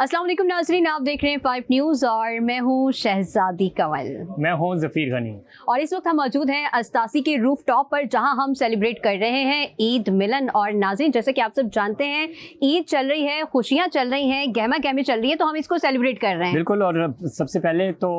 अस्सलाम वालेकुम नाज़रीन, आप देख रहे हैं 5 न्यूज़ और मैं हूं शहजादी कंवल। मैं हूं ज़फ़ीर गनी। और इस वक्त हम मौजूद हैं अस्तासी के रूफ टॉप पर, जहां हम सेलिब्रेट कर रहे हैं ईद मिलन। और नाज़रीन, जैसे कि आप सब जानते हैं, ईद चल रही है, खुशियां चल रही हैं, गहमा गहमी चल रही है, तो हम इसको सेलिब्रेट कर रहे हैं। बिल्कुल। और सबसे पहले तो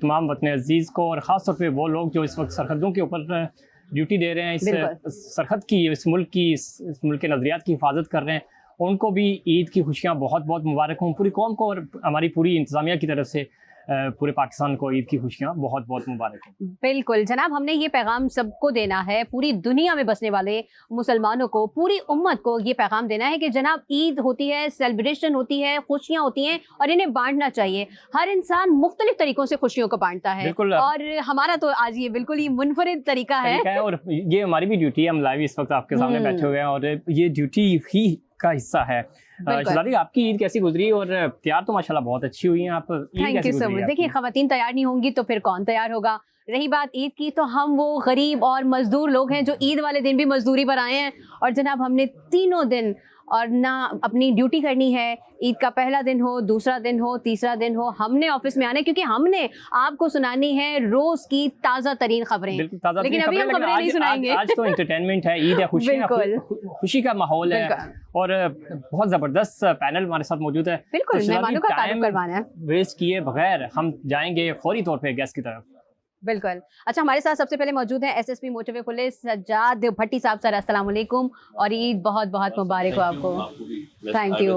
तमाम वतन अजीज़ को और ख़ास तौर पे वो लोग जो इस वक्त सरहदों के ऊपर ड्यूटी दे रहे हैं, इस सरहद की, इस मुल्क के नज़रियात की हिफाजत कर रहे हैं, उनको भी ईद की खुशियाँ बहुत बहुत मुबारक हों। पूरी कौम को और हमारी पूरी इंतज़ामिया की तरफ से पूरे पाकिस्तान को ईद की खुशियाँ बहुत बहुत मुबारक हों। बिल्कुल जनाब, हमने ये पैगाम सबको देना है, पूरी दुनिया में बसने वाले मुसलमानों को, पूरी उम्मत को ये पैगाम देना है कि जनाब ईद होती है, सेलिब्रेशन होती है, खुशियाँ होती हैं और इन्हें बांटना चाहिए। हर इंसान मुख्तलिफ तरीकों से खुशियों को बांटता है और हमारा तो आज ये बिल्कुल ही मुनफरिद तरीका है। और ये हमारी भी ड्यूटी है, हम लाइव इस वक्त आपके सामने बैठे हुए हैं और ये ड्यूटी ही का हिस्सा है। शहजादी, आपकी ईद कैसी गुजरी? और तैयार तो माशाल्लाह बहुत अच्छी हुई हैं आप। Thank you so much. देखिए, खवातीन तैयार नहीं होंगी तो फिर कौन तैयार होगा। रही बात ईद की, तो हम वो गरीब और मजदूर लोग हैं जो ईद वाले दिन भी मजदूरी पर आए हैं और जनाब हमने तीनों दिन और ना अपनी ड्यूटी करनी है। ईद का पहला दिन हो, दूसरा दिन हो, तीसरा दिन हो, हमने ऑफिस में आना है क्योंकि हमने आपको सुनानी है रोज की ताज़ा तरीन खबरें। लेकिन अभी हम खबरें नहीं सुनाएंगे। आज तो एंटरटेनमेंट है, ईद है, खुशी का माहौल है और बहुत जबरदस्त पैनल हमारे साथ मौजूद है। बिल्कुल, मेहमानों का तारुफ करवाना है। वेस्ट किए बगैर हम जाएंगे फौरी तौर पे गेस्ट की तरफ। बिल्कुल। अच्छा, हमारे साथ सबसे पहले मौजूद हैं एसएसपी मोटरवे पुलिस सज्जाद भट्टी साहब। सर अस्सलाम वालेकुम और ईद बहुत बहुत मुबारक हो आपको। Thank you,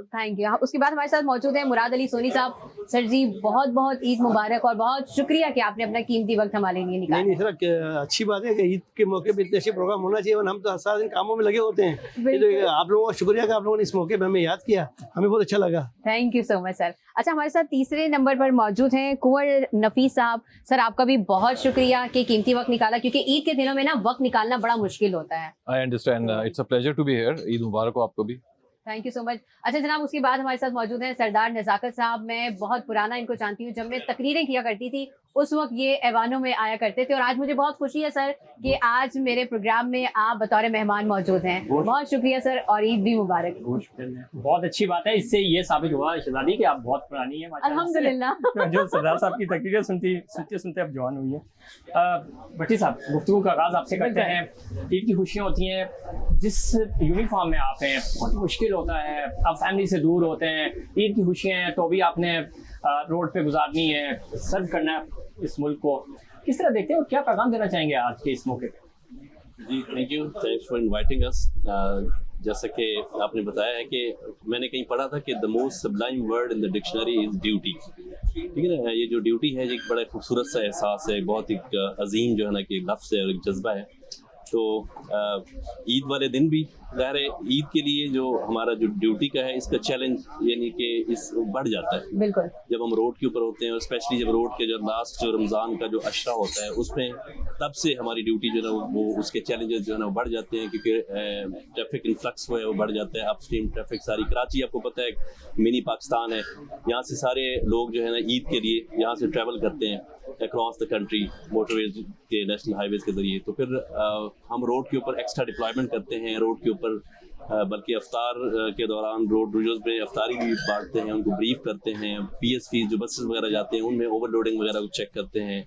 thank you. उसके बाद हमारे साथ मौजूद हैं मुराद अली सोनी साहब। सर जी, बहुत बहुत ईद मुबारक और बहुत शुक्रिया कि आपने अपना कीमती वक्त हमारे लिए निकाला। नहीं सर, अच्छी बात है कि ईद के मौके पे इतने अच्छे प्रोग्राम होना चाहिए। हम तो सारा दिन कामों में लगे होते हैं। तो आप लोगों का शुक्रिया कि आप लोगों ने इस मौके पे हमें याद किया, हमें बहुत अच्छा लगा। Thank you so much sir. अच्छा, हमारे साथ तीसरे नंबर पर मौजूद हैं कुंवर नफीस साहब। सर, आपका भी बहुत शुक्रिया कि कीमती वक्त निकाला, क्योंकि ईद के दिनों में ना वक्त निकालना बड़ा मुश्किल होता है। I understand, it's a pleasure to be here. Eid मुबारक हो आपको भी। Thank you so much. अच्छा जनाब, उसके बाद हमारे साथ मौजूद हैं सरदार नज़ाकत साहब। मैं बहुत पुराना इनको जानती हूँ, जब मैं तकरीरें किया करती थी उस वक्त ये ऐवानों में आया करते थे और आज मुझे बहुत खुशी है सर कि आज मेरे प्रोग्राम में आप बतौर मेहमान मौजूद हैं। बहुत शुक्रिया सर और ईद भी मुबारक। बहुत अच्छी बात है, इससे ये साबित हुआ शहजादी कि आप बहुत पुरानी है अल्हम्दुलिल्लाह। जो सरदार साहब की तकरीरें सुनते सुनते अब जवान हुई है। भट्टी साहब, गुफ्तगू का आगाज आपसे करते हैं। ईद की खुशियाँ होती हैं, जिस यूनिफॉर्म में आप हैं बहुत मुश्किल होता है, आप फैमिली से दूर होते हैं। ईद की खुशियाँ हैं तो भी आपने रोड पे गुजारनी है, सर्व करना है इस मुल्क को। किस तरह देखते हैं और क्या पैगाम देना चाहेंगे आज के इस मौके पे? जी thank you, thanks for inviting us. जैसा कि आपने बताया है कि मैंने कहीं पढ़ा था कि the most sublime word in the dictionary is duty. ठीक है ना, ये जो ड्यूटी है, एक बड़ा खूबसूरत सा एहसास है, बहुत ही अजीम जो है ना कि लफ्ज़ है और एक जज्बा है। तो ईद वाले दिन भी ज़ाहिर है ईद के लिए जो हमारा जो ड्यूटी का है, इसका चैलेंज यानी कि इस बढ़ जाता है। बिल्कुल, जब हम रोड के ऊपर होते हैं और स्पेशली जब रोड के जो लास्ट जो रमज़ान का जो अशरा होता है उसमें, तब से हमारी ड्यूटी जो है ना वो उसके चैलेंजेस जो है ना वो बढ़ जाते हैं, क्योंकि ट्रैफिक इन्फ्लक्स हुआ है वो बढ़ जाता है। अपस्ट्रीम ट्रैफिक सारी, कराची आपको पता है मिनी पाकिस्तान है, यहाँ से सारे लोग जो है ना ईद के लिए यहाँ से ट्रैवल करते हैं अक्रॉस द कंट्री मोटरवेज के, नेशनल हाईवेज के ज़रिए। तो फिर हम रोड के ऊपर एक्स्ट्रा डिप्लॉयमेंट करते हैं रोड के ऊपर, बल्कि अफ्तार के दौरान रोड रूजर्स में अफ्तारी भी बांटते हैं, उनको ब्रीफ करते हैं। PSV जो बसेस वगैरह जाते हैं उनमें ओवरलोडिंग वगैरह को चेक करते हैं।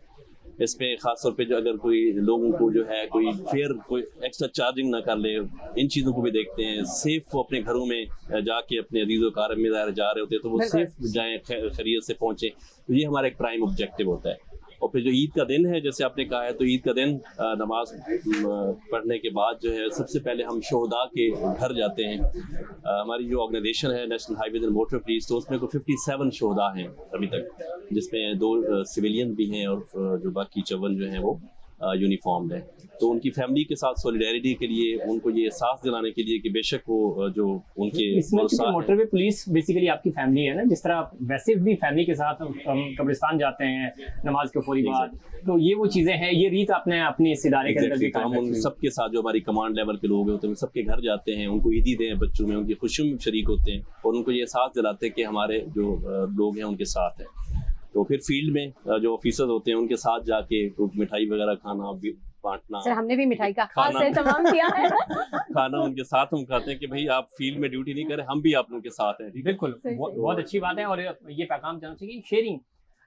इसमें ख़ास तौर पे जो अगर कोई लोगों को जो है कोई फेयर कोई एक्स्ट्रा चार्जिंग ना कर ले, इन चीज़ों को भी देखते हैं। सेफ़ वो अपने घरों में जाके अपने अजीज़ व कारब में जा रहे होते हैं तो वो सेफ़ जाएँ, खैरियत से पहुँचें। तो ये हमारा एक प्राइम ऑब्जेक्टिव होता है। और फिर जो ईद का दिन है, जैसे आपने कहा है, तो ईद का दिन नमाज पढ़ने के बाद जो है सबसे पहले हम शोहदा के घर जाते हैं। हमारी जो ऑर्गेनाइजेशन है national highways and motor police, तो उसमें कोई 57 शोहदा हैं अभी तक, जिसमें 2 सिविलियन भी हैं और जो बाकी 54 जो हैं वो यूनिफॉर्म है। तो उनकी फैमिली के साथ सॉलिडेरिटी के लिए, उनको ये एहसास दिलाने के लिए कि बेशक वो जो उनके मोटरवे पुलिस बेसिकली आपकी फैमिली है ना, जिस तरह वैसे भी फैमिली के साथ हम कब्रिस्तान जाते हैं नमाज के फौरी बाद, तो ये वो चीज़ें हैं, ये रीत आपने अपने इस इदारे के अंदर भी हम उन सबके साथ जो हमारी कमांड लेवल के लोग होते हैं सबके घर जाते हैं, उनको ईदी दें बच्चों में, उनकी खुशियों में शरीक होते हैं और उनको ये एहसास दिलाते हैं कि हमारे जो लोग हैं उनके साथ हैं। तो फिर फील्ड में जो ऑफिसर्स होते हैं उनके साथ जाके तो मिठाई वगैरह खाना, बांटना। सर हमने भी मिठाई का खास खाना। एहतमाम किया है। खाना उनके साथ हम खाते हैं कि भाई आप फील्ड में ड्यूटी नहीं करें, हम भी आप लोगों के साथ हैं, ठीक है। बिल्कुल, सही, बहुत सही। बहुत अच्छी बात है। और ये पैगाम जानना चाहिए, sharing,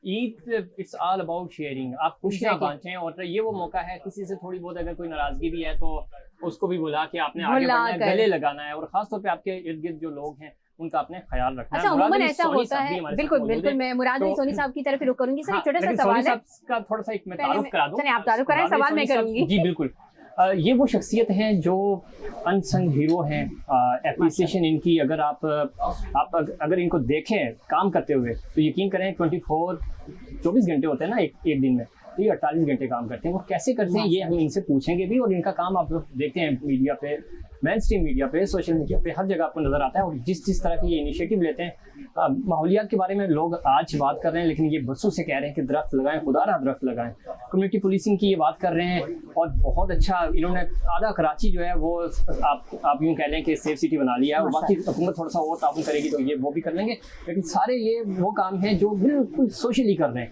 Eid it's all about sharing. आप खुशियाँ Exactly. बांटें, और ये वो मौका है, किसी से थोड़ी बहुत अगर कोई नाराजगी भी है तो उसको भी बुला के आपने आगे बुला बढ़ना है, कर। गले लगाना है, और खासतौर पे आपके इर्द गिर्द जो लोग हैं उनका अपने ख्याल रखना अच्छा है। मुराद अमूमन अली ऐसा सोनी होता साहब भी है, हमारे साथ बिल्कुल मौजूद बिल्कुल, हैं। मैं मुराद अली तो- सोनी साहब की तरफ रुख करूंगी। सर हाँ, एक छोटा सा लेकिन सवाल सोनी है, साहब का थोड़ा सा एक मैं पहले तारुफ मैं- करा दूं। चलिए आप तारुफ कराएं, मुराद अली सवाल मैं सोनी साहब- करूंगी। जी बिल्कुल। ये वो शख्सियत हैं जो अनसंग हीरो हैं। एप्रिसिएशन इनकी अगर आप अगर इनको देखें काम करते हुए तो यकीन करें 24 घंटे होते हैं ना एक दिन में, तो ये 48 घंटे काम करते हैं। वो कैसे करते हैं ये हम इनसे पूछेंगे भी, और इनका काम आप लोग देखते हैं मीडिया पे, मेन स्ट्रीम मीडिया पे, सोशल मीडिया पे, हर जगह आपको नजर आता है। और जिस तरह की ये इनिशिएटिव लेते हैं, माहौलियात के बारे में लोग आज बात कर रहे हैं, लेकिन ये बसों से कह रहे हैं कि दरख्त लगाएं, खुदारा दरख्त लगाएं। कम्युनिटी पुलिसिंग की ये बात कर रहे हैं, और बहुत अच्छा इन्होंने आधा कराची जो है वो आप यूँ कह लें कि सेफ सिटी बना लिया है। और बाकी हुकूमत थोड़ा सा और ताउन करेगी तो ये वो भी कर लेंगे, लेकिन सारे ये वो काम हैं जो बिल्कुल सोशली कर रहे हैं।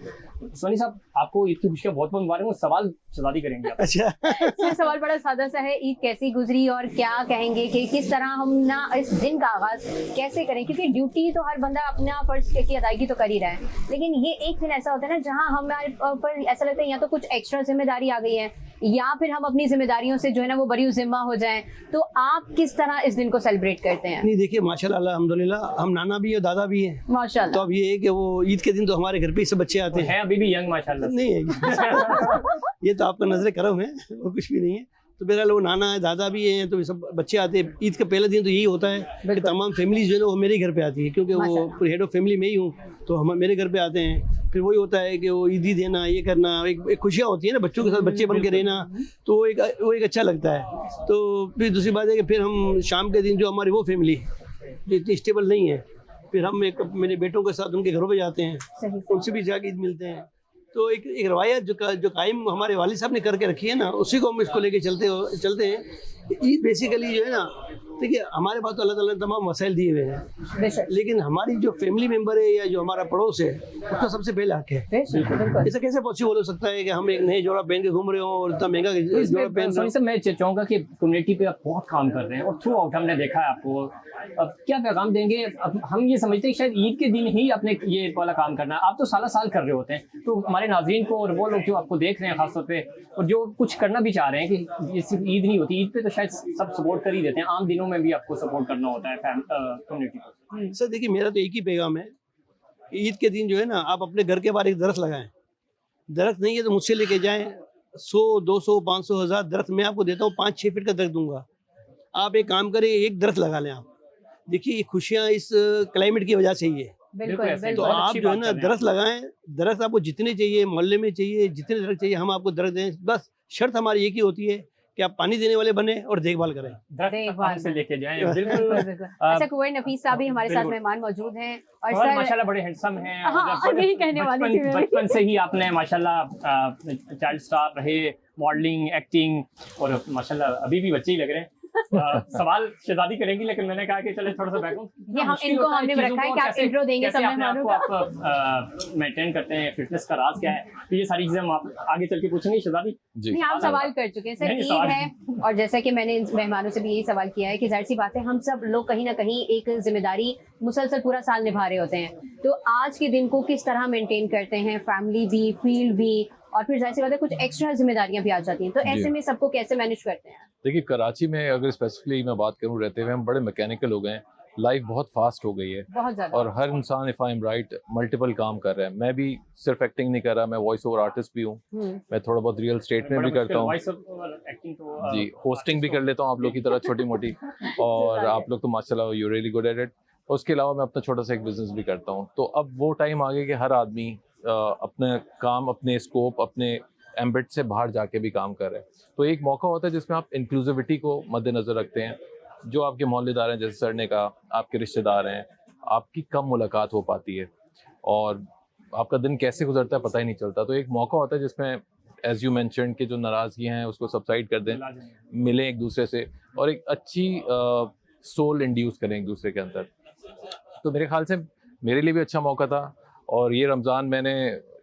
सोनी साहब आपको ईद की खुशियाँ बहुत बहुत मुबारक हो। सवाल शहजादी करेंगे आप। अच्छा सर सवाल बड़ा सादा सा है, ईद कैसी गुजरी और क्या कहेंगे कि किस तरह हम ना इस दिन का आगाज कैसे करें, क्योंकि ड्यूटी तो हर बंदा अपना फर्ज की अदायगी तो कर ही रहा है, लेकिन ये एक दिन ऐसा होता है ना जहाँ हमारे ऊपर ऐसा लगता है या तो कुछ एक्स्ट्रा जिम्मेदारी आ गई है, या फिर हम अपनी जिम्मेदारियों से जो है ना वो बरी जिम्मा हो जाएं। तो आप किस तरह इस दिन को सेलिब्रेट करते हैं? नहीं देखिए, माशाल्लाह अल्हम्दुलिल्लाह, हम नाना भी है दादा भी हैं, तो माशाल्लाह। अब ये है कि वो ईद के दिन तो हमारे घर पे ही सब बच्चे आते हैं। है अभी भी यंग माशाल्लाह से। नहीं है ये तो आपका नजर करम है, वो कुछ भी नहीं है। तो मेरा लोग नाना है, दादा भी हैं, तो ये सब बच्चे आते हैं। ईद का पहला दिन तो यही होता है कि तमाम फैमिली जो है ना वो मेरे घर पे आती है, क्योंकि वो हेड ऑफ फैमिली में ही हूँ, तो हम मेरे घर पे आते हैं। फिर वही होता है कि वो ईदी देना, ये करना, एक खुशियाँ होती है ना, बच्चों के साथ बच्चे बन के रहना, तो वो एक अच्छा लगता है। तो फिर दूसरी बात है कि फिर हम शाम के दिन जो हमारी वो फैमिली जो इतनी स्टेबल नहीं है, फिर हम मेरे बेटों के साथ उनके घरों पे जाते हैं, सही। उनसे भी जाके ईद मिलते हैं। तो एक रवायत जो कायम हमारे वालिद साहब ने करके रखी है ना, उसी को हम इसको लेके चलते हैं। ईद बेसिकली जो है ना, देखिए हमारे पास तो अल्लाह ताला ने तमाम वसाइल दिए हुए हैं, बेशक लेकिन हमारी जो फैमिली मेंबर है या जो हमारा पड़ोस है उसका सबसे पहला हक है। बेशक बिल्कुल। ऐसा कैसे पॉसिबल हो सकता है कि हम एक नए जोड़ा पहन के घूम रहे हो और इतना महंगा जोड़ा पहन रहे सोनी साहब मैं चाहूँगा कि कम्युनिटी पे आप बहुत काम कर रहे हैं, और थ्रू आउट हमने देखा है आपको। अब क्या पैगाम देंगे? अब हम ये समझते हैं शायद ईद के दिन ही अपने ये वाला काम करना है, आप तो साल कर रहे होते हैं। तो हमारे नाज़रीन को और वो लोग जो आपको देख रहे हैं खासतौर पे, और जो कुछ करना भी चाह रहे हैं कि ये सिर्फ ईद नहीं होती, ईद पे तो शायद सब सपोर्ट कर ही देते हैं, आम दिनों में भी आपको सपोर्ट करना होता है कम्युनिटी को। सर देखिए, मेरा तो एक ही पैगाम है, ईद के दिन जो है ना, आप अपने घर के बाहर एक दरख्त लगाएं। दरख्त नहीं है तो मुझसे लेके जाएं, 100, 200, 500, 1000 दरख्त मैं आपको देता हूँ, 5-6 फीट का दरख्त दूंगा। आप एक काम करें, एक दरख्त लगा लें आप। देखिए ये खुशियाँ इस क्लाइमेट की वजह से ही है। बिल्कुल ऐसे ही तो बिल्कुल। बहुत आप अच्छी जो है बात ना कर रहे हैं दरख्त लगाएं। दरख्त आपको जितने चाहिए मोहल्ले में चाहिए, जितने दरख्त चाहिए हम आपको दरख्त दें। बस शर्त हमारी एक ही होती है कि आप पानी देने वाले बने और देखभाल करें। दरख्त से लेके जाएं। बिल्कुल। बिल्कुल, बिल्कुल। अच्छा कुंवर नफीस साहब भी हमारे साथ बिल्कुल। मेहमान मौजूद हैं, और और सर माशाल्लाह बड़े हैंडसम हैं। हाँ, और यही कहने वाली थी मैं भी। बचपन से ही आपने माशाल्लाह चाइल्ड स्टार रहे, मॉडलिंग, एक्टिंग, और माशाल्लाह अभी भी बच्चे ही लग रहे हैं। सवाल शहजादी करेंगी, लेकिन मैंने कहा कि चले थोड़ा सा बैकग्राउंड ये हम इनको हमने रखा है कि आप इंट्रो देंगे सब मेहमानों का। आप मेंटेन करते हैं, फिटनेस का राज क्या है, तो ये सारी चीजें हम आप आगे चल के पूछेंगे शहजादी। जी नहीं आप सवाल कर चुके हैं सर, नहीं, ईद सवाल- है, और जैसा कि मैंने इन मेहमानों से भी यही सवाल किया है कि जाहिर सी बात है हम सब लोग कहीं ना कहीं एक जिम्मेदारी मुसलसल पूरा साल निभा रहे होते हैं, तो आज के दिन को किस तरह मेंटेन करते हैं, फैमिली भी, फील्ड भी, और फिर जाहिर सी बात है कुछ एक्स्ट्रा जिम्मेदारियां भी आ जाती हैं, तो ऐसे में सबको कैसे मैनेज करते हैं? देखिए कराची में अगर स्पेसिफिकली मैं बात करूँ, रहते हुए हम बड़े मैकेनिकल हो गए हैं, लाइफ बहुत फास्ट हो गई है, बहुत ज्यादा। और हर इंसान if I am right multiple काम कर रहा है। मैं भी सिर्फ एक्टिंग नहीं कर रहा, मैं वॉइस ओवर आर्टिस्ट भी हूँ, मैं थोड़ा बहुत रियल स्टेट में भी करता हूँ जी, होस्टिंग भी कर लेता हूँ आप लोग की तरह छोटी मोटी, और आप लोग तो माशाल्लाह you really good at it. उसके अलावा मैं अपना छोटा सा एक बिजनेस भी करता हूँ। तो अब वो टाइम आ गया कि हर आदमी अपने काम, अपने स्कोप, अपने एम्बिट से बाहर जाके भी काम कर रहे हैं। तो एक मौका होता है जिसमें आप इंक्लूसिविटी को मद्देनज़र रखते हैं। जो आपके मोहल्लेदार हैं, जैसे सर ने कहा, आपके रिश्तेदार हैं, आपकी कम मुलाकात हो पाती है और आपका दिन कैसे गुजरता है पता ही नहीं चलता। तो एक मौका होता है जिसमें एज यू मेंशन कि जो नाराज़गी हैं उसको सबसाइड कर दें, मिलें एक दूसरे से, और एक अच्छी सोल इंड्यूस करें एक दूसरे के अंदर। तो मेरे ख्याल से मेरे लिए भी अच्छा मौका था, और ये रमज़ान मैंने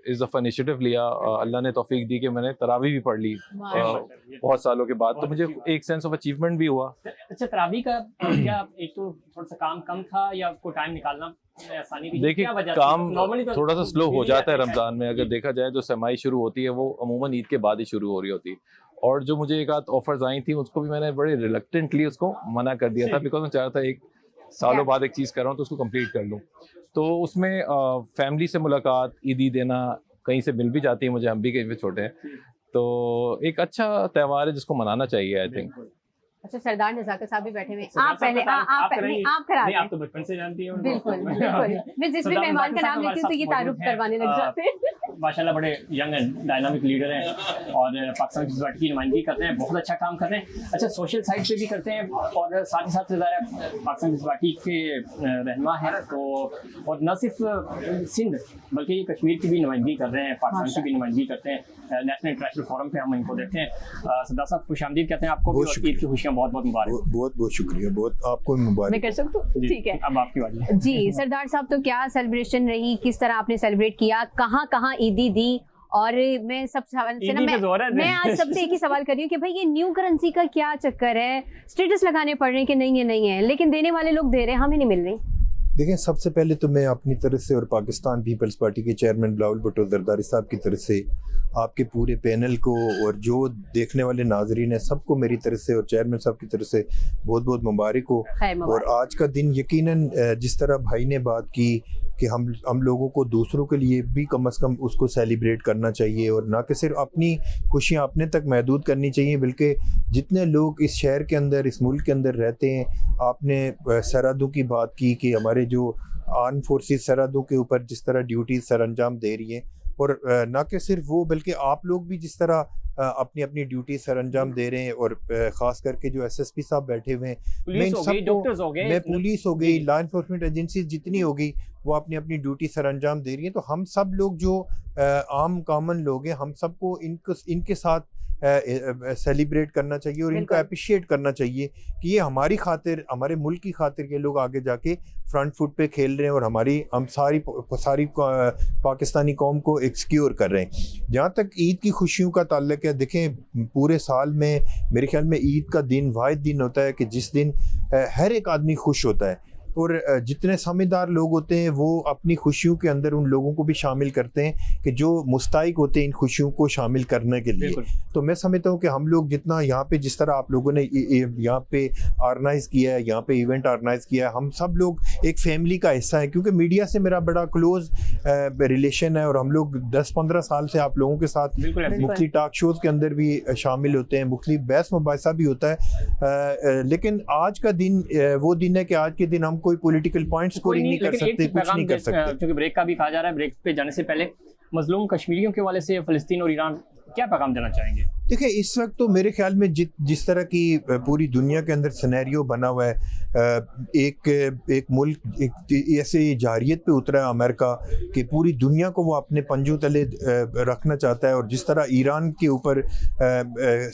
इस दफ़ा इनिशिएटिव लिया, अल्लाह ने तौफीक दी कि मैंने तरावी भी पढ़ ली बहुत सालों के बाद, तो मुझे एक सेंस ऑफ अचीवमेंट भी हुआ। अच्छा, तरावी का क्या एक तो थोड़ा सा काम कम था या आपको टाइम निकालना आसानी भी? देखिए काम थोड़ा सा स्लो हो जाता है रमज़ान में, अगर देखा जाए जो समाई शुरू होती है वो अमूमन ईद के बाद ही शुरू हो रही होती है, और जो मुझे एक आध ऑफर्स आई थी उसको भी मैंने बड़े रिलक्टेंटली उसको मना कर दिया था, बिकॉज मैं चाहता था एक सालों बाद एक चीज़ कर रहा हूँ तो उसको कंप्लीट कर लूँ। तो उसमें फैमिली से मुलाकात, ईदी देना, कहीं से मिल भी जाती है मुझे, हम भी कहीं पे छोटे हैं, तो एक अच्छा त्यौहार है जिसको मनाना चाहिए आई थिंक। अच्छा, सरदार नज़ाकत साहब भी बैठे हुए हैं, सरदार आप पहले साहब का आप कराइए। आप करा नहीं, दें। आप तो बचपन से जानती हैं उनको। बिल्कुल बिल्कुल, मैं जिस भी सरदार मेहमान का नज़ाकत नाम साहब लेती हूँ तो ये हमारे तारुफ साथ करवाने लग मौजूद जाते हैं। माशाल्लाह बड़े यंग एंड डायनामिक लीडर हैं और पाकिस्तान की सोसाइटी की नुमाइंदगी कर रहे हैं, बहुत अच्छा काम कर रहे हैं। अच्छा, सोशल साइड पे भी करते हैं और साथ ही साथ पाकिस्तान की सोसाइटी के रहनुमा हैं, तो और न सिर्फ सिंध बल्कि ये कश्मीर की भी नुमाइंदगी कर रहे हैं, पाकिस्तान की भी नुमाइंदगी करते हैं। नेशनल इंटरनेशनल फोरम पे हम इनको देखते हैं। सरदार साहब खुश आमदीद कहते हैं आपको, बहुत ईद की खुशियाँ बहुत बहुत मुबारक। बहुत बहुत शुक्रिया, बहुत आपको भी मुबारक। मैं कर सकती हूँ? ठीक है, अब आपकी बारी है। जी सरदार साहब, तो क्या सेलिब्रेशन रही, किस तरह आपने सेलिब्रेट किया, कहाँ कहाँ ईदी दी? और मैं सब सवाल से ना मैं आज सबसे एक ही सवाल कर रही हूँ कि भाई ये न्यू करेंसी का क्या चक्कर है? स्टेटस लगाने पड़ रहे हैं कि नहीं है, लेकिन देने वाले लोग दे रहे हैं, हमें नहीं मिल रही। देखें, सबसे पहले तो मैं अपनी तरफ से और पाकिस्तान पीपल्स पार्टी के चेयरमैन बिलावल भुट्टो जरदारी साहब की तरफ से आपके पूरे पैनल को और जो देखने वाले नाजरीन हैं सबको मेरी तरफ से और चेयरमैन साहब की तरफ से बहुत बहुत मुबारक हो। और आज का दिन यकीनन जिस तरह भाई ने बात की कि हम लोगों को दूसरों के लिए भी कम से कम उसको सेलिब्रेट करना चाहिए और ना कि सिर्फ अपनी खुशियाँ अपने तक महदूद करनी चाहिए, बल्कि जितने लोग इस शहर के अंदर, इस मुल्क के अंदर रहते हैं। आपने सरहदों की बात की कि हमारे जो आर्म फोर्सेस सरहदों के ऊपर जिस तरह ड्यूटीज सर अंजाम दे रही हैं, और ना कि सिर्फ वो बल्कि आप लोग भी जिस तरह अपनी अपनी ड्यूटी सर अंजाम दे रहे हैं, और ख़ास करके जो एसएसपी साहब बैठे हुए हैं, मैं इन सबको, पुलिस हो गई, लॉ इन्फोर्समेंट एजेंसीज जितनी हो गई, वो अपनी अपनी ड्यूटी सर अंजाम दे रही हैं। तो हम सब लोग जो आम कॉमन लोग हैं, हम सबको इनके साथ सेलिब्रेट करना चाहिए और इनको अप्रिशिएट करना चाहिए कि ये हमारी खातिर, हमारे मुल्क की खातिर के लोग आगे जाके फ्रंट फुट पे खेल रहे हैं और हम सारी पाकिस्तानी कौम को एक्सक्योर कर रहे हैं। जहाँ तक ईद की खुशियों का ताल्लुक है, देखें पूरे साल में मेरे ख्याल में ईद का दिन वाहिद दिन होता है कि जिस दिन हर एक आदमी खुश होता है, और जितने समझदार लोग होते हैं वो अपनी खुशियों के अंदर उन लोगों को भी शामिल करते हैं कि जो मुस्तहिक होते हैं इन खुशियों को शामिल करने के लिए। तो मैं समझता हूँ कि हम लोग जितना यहाँ पे, जिस तरह आप लोगों ने यहाँ पे ऑर्गेनाइज़ किया है, यहाँ पे इवेंट ऑर्गेनाइज़ किया है, हम सब लोग एक फैमिली का हिस्सा है, क्योंकि मीडिया से मेरा बड़ा क्लोज रिलेशन है और हम लोग 10-15 साल से आप लोगों के साथ मुख्तलिफ टॉक शोज़ के अंदर भी शामिल होते हैं, मुख्तलिफ बहस मुबाहिसा भी होता है। लेकिन आज का दिन वो दिन है कि आज के दिन हम कोई पॉलिटिकल पॉइंट स्कोरिंग नहीं कर सकते, कुछ नहीं कर सकते। क्योंकि ब्रेक का भी कहा जा रहा है, ब्रेक पे जाने से पहले मजलूम कश्मीरियों के हवाले से फ़लस्तीन और ईरान क्या पैगाम देना चाहेंगे? देखिए, इस वक्त तो मेरे ख्याल में जिस तरह की पूरी दुनिया के अंदर सिनेरियो बना हुआ है, एक मुल्क ऐसे जारियत पे उतरा है अमेरिका कि पूरी दुनिया को वो अपने पंजों तले रखना चाहता है, और जिस तरह ईरान के ऊपर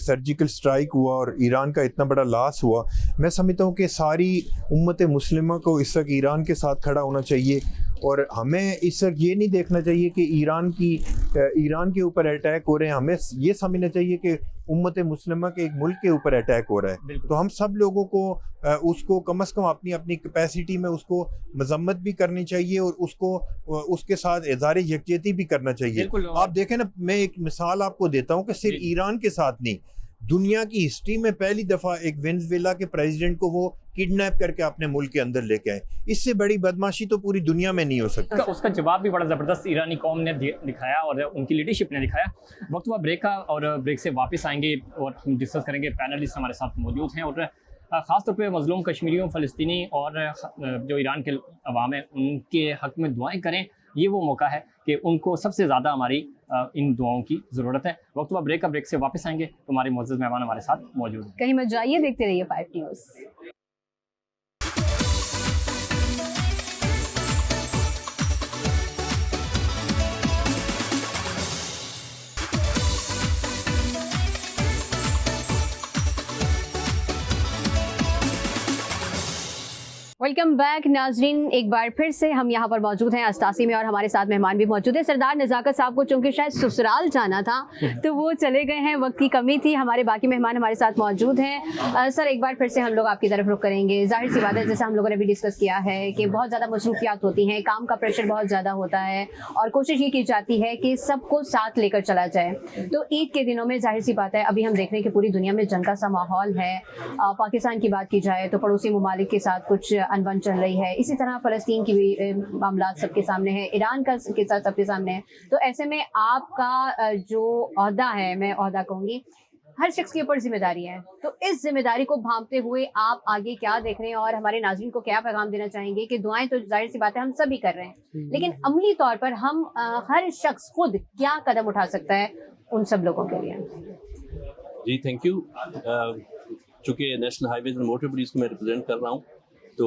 सर्जिकल स्ट्राइक हुआ और ईरान का इतना बड़ा लॉस हुआ, मैं समझता हूँ कि सारी उम्मत मुस्लिमा को इस वक्त ईरान के साथ खड़ा होना चाहिए। और हमें इस वक्त ये नहीं देखना चाहिए कि ईरान के ऊपर अटैक हो रहे हैं, हमें ये समझना चाहिए कि उम्मत मुस्लिमा के एक मुल्क के ऊपर अटैक हो रहा है। तो हम सब लोगों को उसको कम से कम अपनी अपनी कैपेसिटी में उसको मजम्मत भी करनी चाहिए और उसके साथ इज़हार यकजहती भी करना चाहिए। आप देखें ना, मैं एक मिसाल आपको देता हूँ कि सिर्फ ईरान के साथ नहीं, दुनिया की हिस्ट्री में पहली दफ़ा एक वेनेजुएला के प्रेसिडेंट को वो किडनैप करके अपने मुल्क के अंदर लेके आए। इससे बड़ी बदमाशी तो पूरी दुनिया में नहीं हो सकती। उसका जवाब भी बड़ा ज़बरदस्त ईरानी कौम ने दिखाया और उनकी लीडरशिप ने दिखाया। वक्त हुआ ब्रेक का, और ब्रेक से वापस आएंगे और हम डिस्कस करेंगे। पैनलिस्ट हमारे साथ मौजूद हैं और ख़ास तौर पे मज़लूम कश्मीरियों, फ़लस्तीनी और जो ईरान के अवाम हैं उनके हक़ में दुआएँ करें। ये वो मौका है कि उनको सबसे ज़्यादा हमारी इन दुआओं की ज़रूरत है। वक्त हुआ ब्रेक का, ब्रेक से वापस आएंगे तो हमारे मुअज़्ज़ज़ मेहमान हमारे साथ मौजूद हैं। कहीं मत जाइए, देखते रहिए 5 न्यूज़। वेलकम बैक नाजरीन, एक बार फिर से हम यहाँ पर मौजूद हैं अस्तासी में और हमारे साथ मेहमान भी मौजूद हैं। सरदार नज़ाकत साहब को चूँकि शायद ससुराल जाना था तो वो चले गए हैं, वक्त की कमी थी। हमारे बाकी मेहमान हमारे साथ मौजूद हैं। सर एक बार फिर से हम लोग आपकी तरफ रुख करेंगे। जाहिर सी बात है, जैसे हम लोगों ने भी डिस्कस किया है कि बहुत ज़्यादा मसरूफियात होती हैं, काम का प्रेशर बहुत ज़्यादा होता है और कोशिश ये की जाती है कि सबको साथ लेकर चला जाए। तो ईद के दिनों में जाहिर सी बात है, अभी हम देख रहे हैं कि पूरी दुनिया में जंग का सा माहौल है। पाकिस्तान की बात की जाए तो पड़ोसी ममालिक के साथ कुछ अनबन चल रही है, इसी तरह फ़लस्तीन की भी मामला सबके सामने है, ईरान का के साथ सबके सामने है। तो ऐसे में आपका जो ओहदा है, मैं ओहदा कहूँगी, हर शख्स के ऊपर जिम्मेदारी है। तो इस जिम्मेदारी को भांपते हुए आप आगे क्या देख रहे हैं और हमारे नाज़रीन को क्या पैगाम देना चाहेंगे? कि दुआएं तो जाहिर सी बात है हम सभी कर रहे हैं, लेकिन अमली तौर पर हम हर शख्स खुद क्या कदम उठा सकता है उन सब लोगों के लिए? जी थैंक यू। चूँकि national highways and motor police को मैं रिप्रेजेंट कर रहा हूँ, तो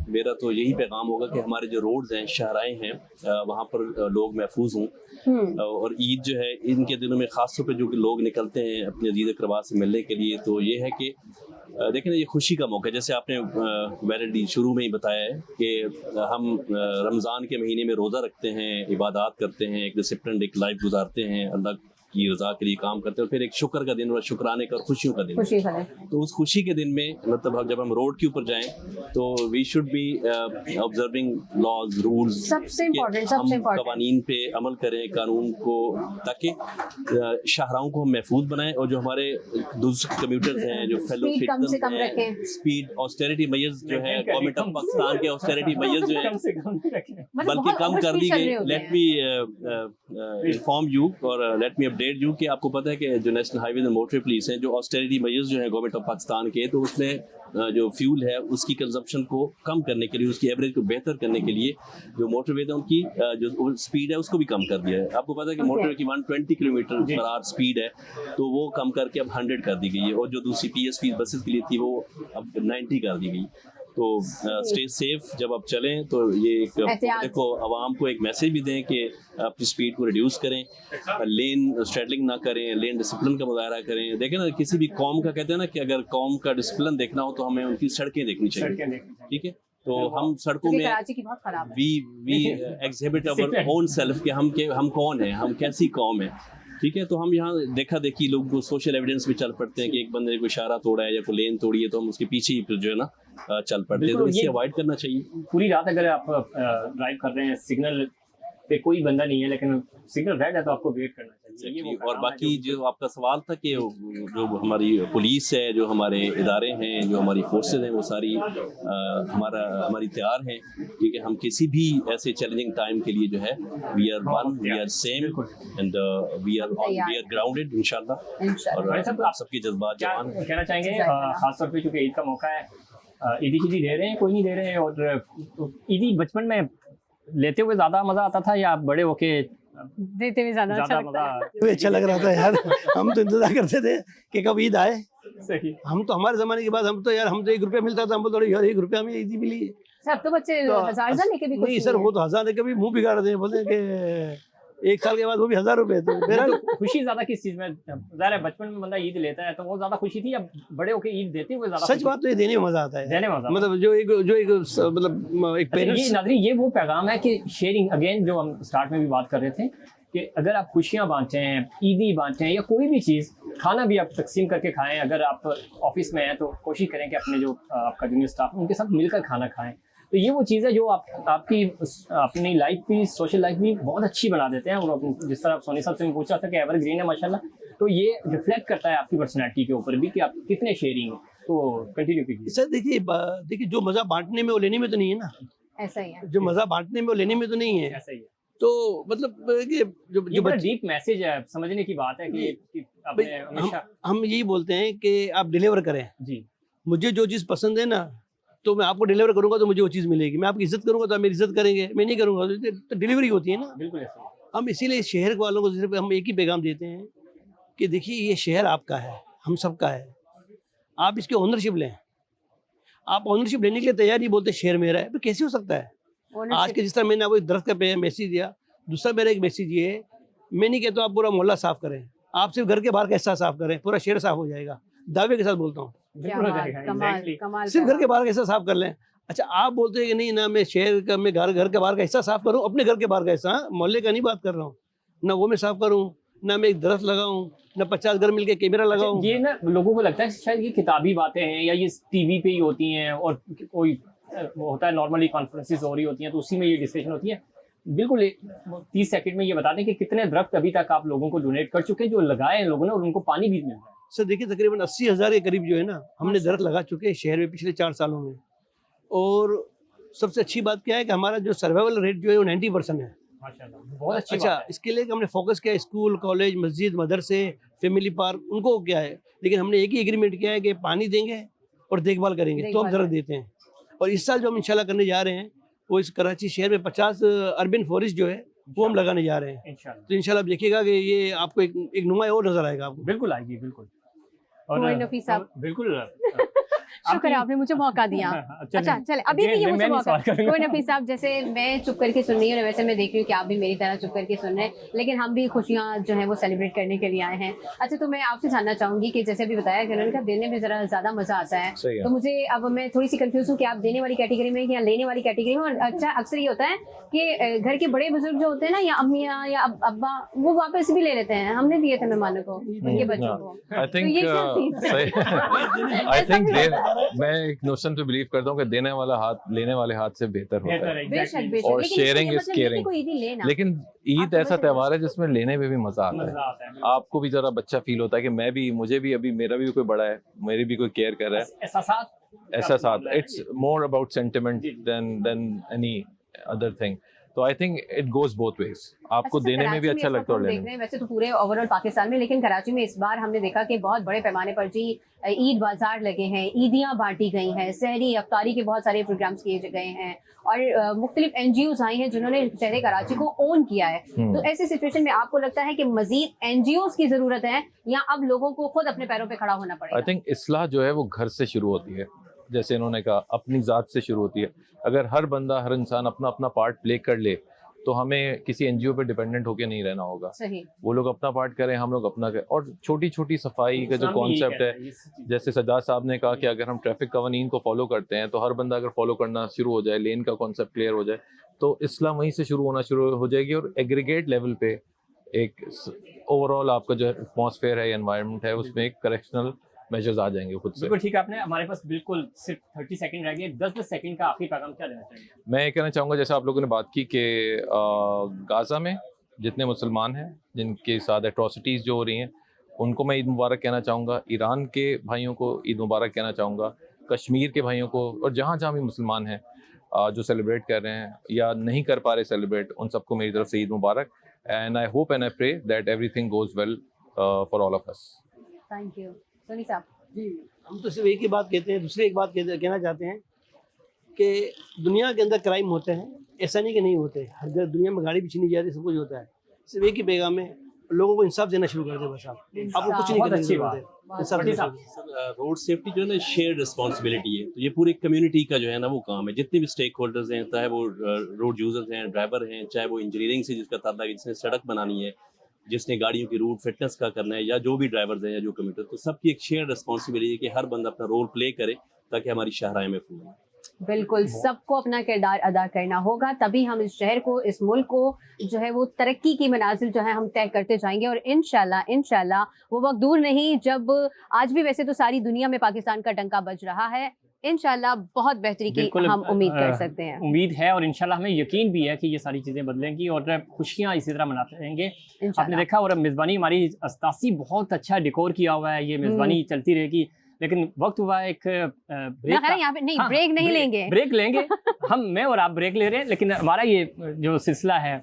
मेरा तो यही पैगाम होगा कि हमारे जो रोड्स हैं, शहराएँ हैं, वहाँ पर लोग महफूज हों। और ईद जो है, इनके दिनों में ख़ास तौर पे जो कि लोग निकलते हैं अपने अज़ीज़ अक़रबा से मिलने के लिए, तो ये है कि देखें ना, ये खुशी का मौका है। जैसे आपने वैलिडली शुरू में ही बताया है कि हम रमज़ान के महीने में रोज़ा रखते हैं, इबादत करते हैं, एक डिसिप्लिन एक लाइफ गुजारते हैं, अल्लाह की रज़ा के लिए काम करते हैं, और फिर एक शुक्र का दिन और शुक्राने का और खुशियों का दिन। तो उस खुशी के दिन में मतलब जब हम रोड के ऊपर जाएं तो we should be observing laws rules, सबसे इम्पोर्टेंट कवानीन पे अमल करें, कानून को, ताकि शाहराओं को हम महफूज बनाएं। और जो हमारे दूसरे कम्यूटर्स हैं, जो फेलो सिटीजन हैं, स्पीड ऑस्टेरिटी मेजर्स जो है गवर्नमेंट ऑफ पाकिस्तान के ऑस्टेरिटी मेजर्स जो है बल्कि कम कर दी गई। लेट मी इन्फॉर्म यू और लेट मी अपडेट यू कि आपको पता है कि जो national highway and motor police हैं, जो ऑस्टेरिटी मेजर्स जो है गवर्नमेंट ऑफ पाकिस्तान के, तो उसमें जो फ्यूल है उसकी कंजप्शन को कम करने के लिए, उसकी एवरेज को बेहतर करने के लिए जो मोटरवे है उनकी जो स्पीड है उसको भी कम कर दिया है। आपको पता है कि मोटरवे की 120 किलोमीटर पर आवर स्पीड है, तो वो कम करके अब 100 कर दी गई है। और जो दूसरी PSV बसेस के लिए थी वो अब 90 कर दी गई। तो स्टे सेफ जब आप चलें, तो ये एक देखो आवाम को एक मैसेज भी दें कि अपनी स्पीड को रिड्यूस करें, लेन स्ट्रेडलिंग ना करें, लेन डिसिप्लिन का मुजाहरा करें। देखें ना, किसी भी कौम का कहते हैं ना कि अगर कौम का डिसिप्लिन देखना हो तो हमें उनकी सड़कें देखनी चाहिए, ठीक है? तो हम सड़कों में we exhibit our own self कि हम कौन हैं, हम कैसी कौम है, ठीक है? तो हम यहाँ देखा देखी लोग को सोशल एविडेंस में चल पड़ते हैं कि एक बंदे ने कोई इशारा तोड़ा है या कोई लेन तोड़ी है, तो हम उसके पीछे ही फिर जो है ना चल पड़ते हैं। तो इसे अवॉइड करना चाहिए। पूरी रात अगर आप ड्राइव कर रहे हैं, सिग्नल पे कोई बंदा नहीं है लेकिन सिग्नल रेड है, तो आपको वेट करना चाहिए। और बाकी जो आपका सवाल था कि जो हमारी पुलिस है, जो हमारे इदारे हैं, जो हमारी फोर्सेज हैं, वो सारी हमारी तैयार हैं, ठीक है? हम किसी भी ऐसे चैलेंजिंग टाइम के लिए जो है we are one, we are same and we are grounded इंशाल्लाह। और आप सबके जज्बात जवान कहना चाहेंगे, खासतौर पे क्योंकि ईद का मौका है, ईदी खिदी दे रहे हैं, कोई नहीं दे रहे हैं? और ईदी बचपन में लेते हुए ज्यादा मजा आता था या बड़े होके देते हुए ज्यादा अच्छा लग रहा था यार? हम तो इंतजार करते थे कि कब ईद आए। सही। हम तो हमारे जमाने के बाद हम तो 1 रुपया मिलता था, हम बोलते यार 1 रुपया में ईदी मिली है। सब तो बच्चे हजार लेके भी नहीं सर, वो तो 1000 लेके भी मुंह बिगाड़ दें, बोलते कि 1 साल के बाद वो भी 1000 रुपए। तो मेरा खुशी ज्यादा किस चीज में? ज़ाहिर है बचपन में बंदा ईद लेता है तो वो ज्यादा खुशी थी, या बड़े होके ईद देते हुए ज्यादा? सच बात तो ये देने में मजा आता है, देने में मजा। मतलब जो एक मतलब एक पेरेंट्स। नाज़रीन, ये वो पैगाम है कि शेयरिंग, अगेन जो हम स्टार्ट में भी बात कर रहे थे कि अगर आप खुशियाँ बांटते हैं, ईदी बांटते हैं या कोई भी चीज़, खाना भी आप तकसीम करके खाएं। अगर आप ऑफिस में हैं तो कोशिश करें कि अपने जो आपका जूनियर स्टाफ उनके साथ मिलकर खाना खाएं। तो ये वो चीज़ है जो आपकी अपनी लाइफ भी, सोशल लाइफ भी बहुत अच्छी बना देते हैं। और जिस तरह सोनी साहब से मैं पूछा था कि एवरग्रीन है माशाल्लाह, तो ये रिफ्लेक्ट करता है आपकी पर्सनैलिटी के ऊपर भी कि आप कितने शेयरिंग। तो कंटिन्यू कीजिए सर। देखिए जो मज़ा बांटने में वो लेने में तो नहीं है ना, ऐसा ही है। जो मज़ा बांटने में वो लेने में तो नहीं है, ऐसा ही है। तो मतलब कि जो बड़ा डीप मैसेज है, समझने की बात है कि हम यही बोलते हैं कि आप डिलीवर करें जी। मुझे जो चीज़ पसंद है ना, तो मैं आपको डिलीवर करूंगा तो मुझे वो चीज़ मिलेगी। मैं आपकी इज्जत करूंगा तो आप मेरी इज्जत करेंगे, मैं नहीं करूंगा तो डिलीवरी होती है ना। बिल्कुल ऐसा। हम इसीलिए शहर वालों को सिर्फ हम एक ही पैगाम देते हैं कि देखिए ये शहर आपका है, हम सबका है, आप इसकी ओनरशिप लें। आप ओनरशिप लेने के लिए तैयार नहीं, बोलते शहर मेरा है, तो कैसे हो सकता है? आज के जिस तरह मैंने आपको एक दरख्त का मैसेज दिया, दूसरा मेरा एक मैसेज ये है, मैं नहीं कहता आप पूरा मोहल्ला साफ करें, आप सिर्फ घर के बाहर का हिस्सा साफ करें, पूरा शहर साफ हो जाएगा। दावे के साथ बोलता हूँ, कमाल, सिर्फ घर के बाहर का हिस्सा साफ कर लें, अच्छा आप बोलते हैं कि नहीं ना, मैं शहर का, मैं घर के बाहर का हिस्सा साफ करूं, अपने घर के बाहर का हिस्सा, मोहल्ले का नहीं बात कर रहा हूं, ना वो मैं साफ करूं, ना मैं एक दरख्त लगाऊं, ना 50 घर मिलके कैमरा लगाऊं। ये ना लोगों को लगता है शायद ये किताबी बातें हैं या ये टीवी पे ही होती हैं, और कोई वो होता है नॉर्मली कॉन्फ्रेंसेस हो रही होती हैं तो उसी में ये डिस्कशन होती है। बिल्कुल 30 सेकंड में ये बता दें कि कितने दरख्त अभी तक आप लोगों को डोनेट कर चुके हैं, जो लगाए हैं लोगों ने, और उनको पानी भी मिल रहा है? सर देखिए तकरीबन 80,000 के करीब जो है ना हमने दरख्त लगा चुके हैं शहर में पिछले 4 सालों में। और सबसे अच्छी बात क्या है कि हमारा जो सर्वाइवल रेट जो है वो 90% है। माशाल्लाह, बहुत अच्छी अच्छा, बात है। इसके लिए हमने फोकस किया स्कूल, कॉलेज, मस्जिद, मदरसे, फैमिली पार्क, उनको क्या है, लेकिन हमने एक ही एग्रीमेंट किया है कि पानी देंगे और देखभाल करेंगे तो हम दरख्त देते हैं। और इस साल जो हम इंशाल्लाह करने जा रहे हैं वो इस कराची शहर में 50 अर्बन फॉरेस्ट जो है वो हम लगाने जा रहे हैं। इंशाल्लाह तो इंशाल्लाह आप देखिएगा कि ये आपको एक नुमाया और नजर आएगा आपको। बिल्कुल आएगी, बिल्कुल। मोइन नफीस साहब, बिल्कुल शुक्र है आपने मुझे मौका दिया। अच्छा चले, अभी भी ये मुझे मौका। कोई नफीस साहब, जैसे मैं चुप करके सुन रही हूँ, वैसे मैं देख रही हूँ कि आप भी मेरी तरह चुप करके सुन रहे हैं, लेकिन हम भी खुशियाँ जो है वो सेलिब्रेट करने के लिए आए हैं। अच्छा, तो मैं आपसे जानना चाहूंगी कि जैसे अभी बताया कि उन्होंने कहा देने में जरा ज्यादा मजा आता है, तो मुझे अब मैं थोड़ी सी कंफ्यूज हूँ कि आप देने वाली कैटेगरी में या लेने वाली कैटेगरी में। और अच्छा, अक्सर ये होता है कि घर के बड़े बुजुर्ग जो होते हैं ना, या अम्मियाँ या अब्बा, वो वापस भी ले लेते हैं, हमने दिए थे मेहमानों को, उनके बच्चों को। आई थिंक मैं एक नोशन पे बिलीव करता हूँ कि देने वाला हाथ लेने वाले हाथ से बेहतर होता है, और शेयरिंग इज केयरिंग। लेकिन ईद ऐसा त्यौहार है जिसमें लेने में भी मजा आता है। आपको भी जरा बच्चा फील होता है कि मुझे भी अभी मेरा भी कोई बड़ा है, मेरी भी कोई केयर कर रहा है, एहसासात। It's more about sentiment than any other thing. तो I think it goes both ways, आपको देने में भी अच्छा लगता है और लेने में। वैसे तो पूरे ओवरऑल पाकिस्तान में, लेकिन कराची में इस बार हमने देखा कि बहुत बड़े पैमाने पर जी ईद बाजार लगे हैं, ईदियाँ बांटी गई हैं, सहरी अफ्तारी के बहुत सारे प्रोग्राम्स किए गए हैं, और मुख्तलिफ NGOs आई हैं जिन्होंने शहर कराची को ओन किया है। तो ऐसी सिचुएशन में आपको लगता है कि मजीद NGOs की जरूरत है, या अब लोगों को खुद अपने पैरों पे खड़ा होना पड़ेगा? आई थिंक इस्लाह जो है वो घर से शुरू होती है, जैसे इन्होंने कहा अपनी ज़ात से शुरू होती है। अगर हर बंदा, हर इंसान अपना अपना पार्ट प्ले कर ले तो हमें किसी NGO पे डिपेंडेंट होके नहीं रहना होगा। सही। वो लोग अपना पार्ट करें, हम लोग अपना करें। और छोटी छोटी सफाई का जो कॉन्सेप्ट है, जैसे सज्जाद साहब ने कहा कि अगर हम ट्रैफिक कवानीन को फॉलो करते हैं तो हर बंदा अगर फॉलो करना शुरू हो जाए, लेन का कॉन्सेप्ट क्लियर हो जाए, तो इस्लाम वहीं से शुरू होना शुरू हो जाएगी। और एग्रीगेट लेवल पे एक ओवरऑल आपका जो एटमॉस्फेयर है, एनवायरनमेंट है, उसमें एक करेक्शनल मेजर्स आ जाएंगे खुद से। बिल्कुल ठीक है। आपने हमारे पास बिल्कुल सिर्फ 30 सेकंड रह गए, 10 सेकंड का आखिरी पैगाम क्या देना चाहिए? मैं ये कहना चाहूँगा, जैसे आप लोगों ने बात की कि गाज़ा में जितने मुसलमान हैं जिनके साथ एट्रोसिटीज़ जो हो रही हैं, उनको मैं ईद मुबारक कहना चाहूँगा। ईरान के भाइयों को ईद मुबारक कहना चाहूँगा। कश्मीर के भाइयों को, और जहाँ जहाँ भी मुसलमान हैं जो सेलिब्रेट कर रहे हैं या नहीं कर पा रहे सेलिब्रेट, उन सबको मेरी तरफ से ईद मुबारक। And I hope and I pray that everything goes well for all of us. Thank you. Soni साहब जी, हम तो सिर्फ एक ही बात कहते हैं, दूसरी एक बात कहना चाहते हैं कि दुनिया के अंदर क्राइम होते हैं, ऐसा नहीं कि नहीं होते। हर जगह दुनिया में गाड़ी भी छीनी जाती है, सब कुछ होता है। सिर्फ एक ही पैगाम है, लोगों को इंसाफ देना शुरू कर दे, बस आपको कुछ नहीं करना चाहिए। रोड सेफ्टी जो है ना शेयर रिस्पॉन्सिबिलिटी है, तो ये पूरी कम्युनिटी का जो है ना वो काम है। जितने भी स्टेक होल्डर्स हैं, चाहे वो रोड यूजर्स हैं, ड्राइवर हैं, चाहे वो इंजीनियरिंग से जिसका ताल्लुक है, जिसने सड़क बनानी है, जिसने गाड़ियों की रूट फिटनेस का करना है, या जो भी ड्राइवर्स हैं या जो कम्यूटर, तो सबकी एक शेयर रिस्पॉन्सिबिलिटी है कि हर बंदा अपना रोल प्ले करे ताकि हमारी शाहराएं महफूज हों। बिल्कुल, सबको अपना किरदार अदा करना होगा, तभी हम इस शहर को, इस मुल्क को जो है वो तरक्की की मनाजिल जो है हम तय करते जाएंगे। और इंशाल्लाह वो वक्त दूर नहीं जब आज भी वैसे तो सारी दुनिया में पाकिस्तान का डंका बज रहा है, इंशाल्लाह बहुत बेहतरी की हम उम्मीद कर सकते हैं। उम्मीद है, और इंशाल्लाह हमें यकीन भी है कि ये सारी चीज़ें बदलेंगी और खुशियाँ इसी तरह मनाते रहेंगे। आपने देखा, और मेज़बानी हमारी अस्तासी बहुत अच्छा डेकोर किया हुआ है, ये मेज़बानी चलती रहेगी। लेकिन वक्त हुआ एक ब्रेक का। यहाँ पे नहीं, ब्रेक नहीं लेंगे, ब्रेक लेंगे हम, मैं और आप ब्रेक ले रहे हैं, लेकिन हमारा ये जो सिलसिला है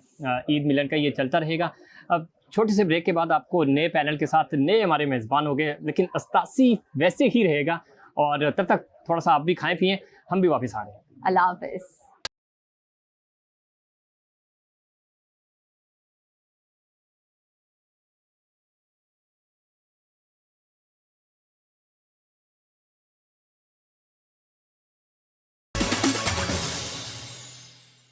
ईद मिलन का, ये चलता रहेगा। अब छोटे से ब्रेक के बाद आपको नए पैनल के साथ नए हमारे मेज़बान हो गए, लेकिन अस्तासी वैसे ही रहेगा। और तब तक थोड़ा सा आप भी खाएं पिएं, हम भी वापस आ रहे हैं। अल्लाह हाफ़िज़।